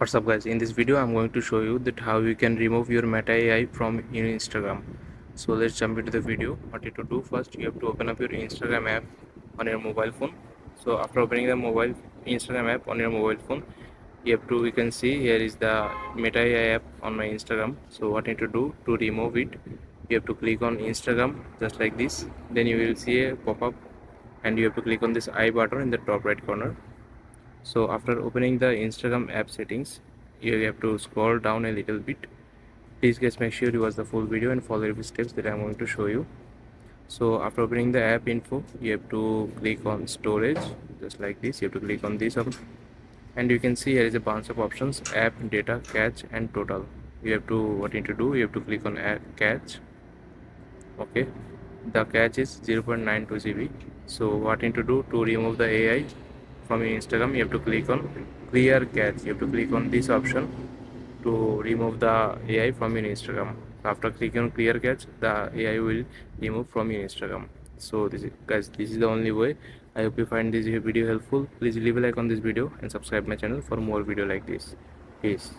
What's up guys, in this video I'm going to show you that how you can remove your Meta AI from your Instagram. So let's jump into the video. What you have to do first, you have to open up your Instagram app on your mobile phone. So after opening the mobile Instagram app on your mobile phone, you can see here is the Meta AI app on my Instagram. So what you need to do to remove it, you have to click on Instagram just like this. Then you will see a pop-up and you have to click on this I button in the top right corner. So after opening the Instagram app settings, you have to scroll down a little bit. Please guys, make sure you watch the full video and follow the steps that I'm going to show you. So after opening the app info, you have to click on storage just like this. You have to click on this option and you can see here is a bunch of options: app, data, cache and total. What you need to do, you have to click on app cache. Okay, the cache is 0.92 GB. So what you need to do to remove the AI from your Instagram, you have to click on clear cache. You have to click on this option to remove the AI from your Instagram. After clicking on clear cache, the AI will remove from your Instagram. So this is the only way. I hope you find this video helpful. Please leave a like on this video and subscribe my channel for more video like this. Peace.